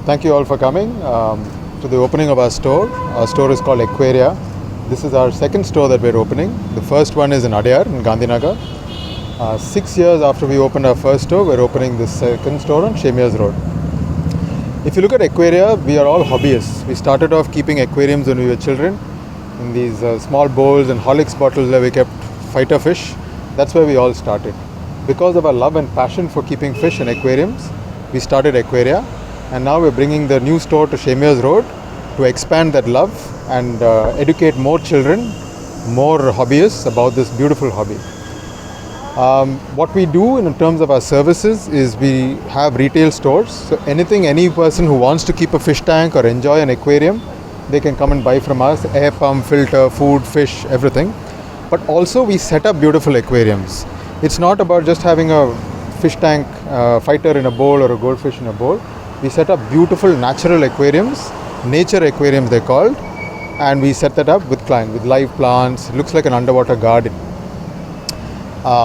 Thank you all for coming to the opening of our store. Our store is called Aquaria. This is our second store that we're opening. The first one is in Adyar in Gandhinagar. 6 years after we opened our first store, we're opening this second store on Chamiers Road. If you look at Aquaria, we are all hobbyists. We started off keeping aquariums when we were children in these small bowls and Horlicks bottles where we kept fighter fish. That's where we all started. Because of our love and passion for keeping fish in aquariums, we started Aquaria, and now we're bringing the new store to Chamiers Road to expand that love and educate more children, more hobbyists about this beautiful hobby. What we do in terms of our services is we have retail stores. So any person who wants to keep a fish tank or enjoy an aquarium, they can come and buy from us, air pump, filter, food, fish, everything. But also we set up beautiful aquariums. It's not about just having a fish tank fighter in a bowl or a goldfish in a bowl. We set up beautiful natural aquariums, nature aquariums they're called, and we set that up with live plants. It looks like an underwater garden.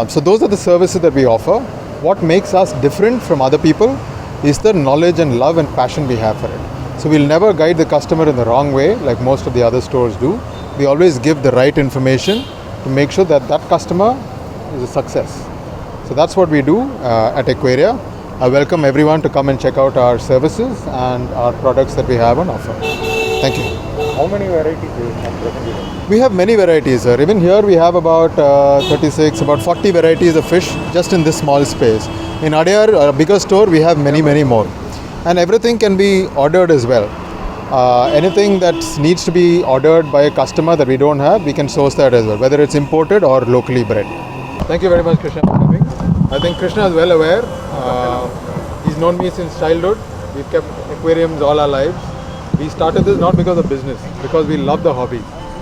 So those are the services that we offer. What makes us different from other people is the knowledge and love and passion we have for it. So we'll never guide the customer in the wrong way like most of the other stores do. We always give the right information to make sure that that customer is a success. So that's what we do at Aquaria. I welcome everyone to come and check out our services and our products that we have on offer. Thank you. How many varieties do you have present? We have many varieties, sir. Even here we have about about 40 varieties of fish just in this small space. In Adyar, a bigger store, we have many more. And everything can be ordered as well. Anything that needs to be ordered by a customer that we don't have, we can source that as well, whether it's imported or locally bred. Thank you very much, Krishna, for coming. I think Krishna is well aware. He's known me since childhood. We've kept aquariums all our lives. We started this not because of business, because we love the hobby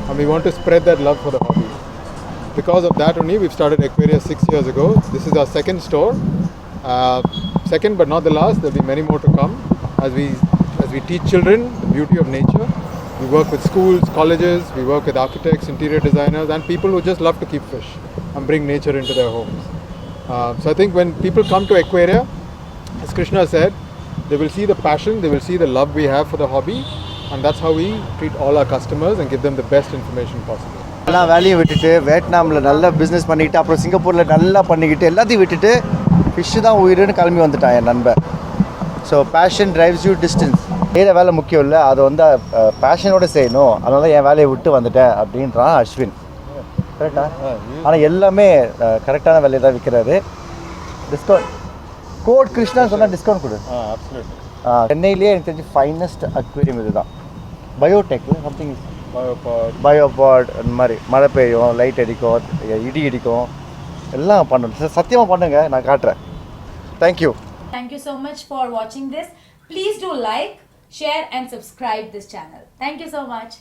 and we want to spread that love for the hobby. Because of that only, we've started Aquaria 6 years ago. This is our second store. Second but not the last, there'll be many more to come as we teach children the beauty of nature. We work with schools, colleges, we work with architects, interior designers and people who just love to keep fish and bring nature into their homes. So I think when people come to Aquaria, as Krishna said, they will see the passion, they will see the love we have for the hobby, and that's how we treat all our customers and give them the best information possible. எல்லாம் வேலையை விட்டுட்டு வியட்நாமில் நல்லா business பண்ணிக்கிட்டு அப்புறம் சிங்கப்பூரில் நல்லா பண்ணிக்கிட்டு எல்லாத்தையும் விட்டுட்டு ஃபிஷ்ஷு தான் உயிர்னு கிளம்பி வந்துட்டான் என் நண்பன். So passion drives you distance. ஏற வேலை முக்கியம் இல்லை, அதை வந்து பேஷனோடு செய்யணும், அதனால என் வேலையை விட்டு வந்துட்டேன் அப்படின்றான் அஸ்வின். கரெக்டா? ஆனால் எல்லாமே கரெக்டான வேலையை தான் விற்கிறாரு. டிஸ்கவுண்ட் கோட் கிருஷ்ணா சொன்னால் டிஸ்கவுண்ட் கொடு. சென்னையிலேயே எனக்கு தெரிஞ்சு ஃபைனஸ்ட் அக்வேரியம் இது தான். பயோடெக்கில் சம்திங் பயோபாட் அந்த மாதிரி மழை பெய்யும், லைட் அடிக்கும், இடி இடிக்கும், எல்லாம் பண்ணணும். சத்தியமாக பண்ணுங்க, நான் காட்டுறேன். Thank you. Thank you so much for watching this. Please do like, share and subscribe this channel. Thank you so much.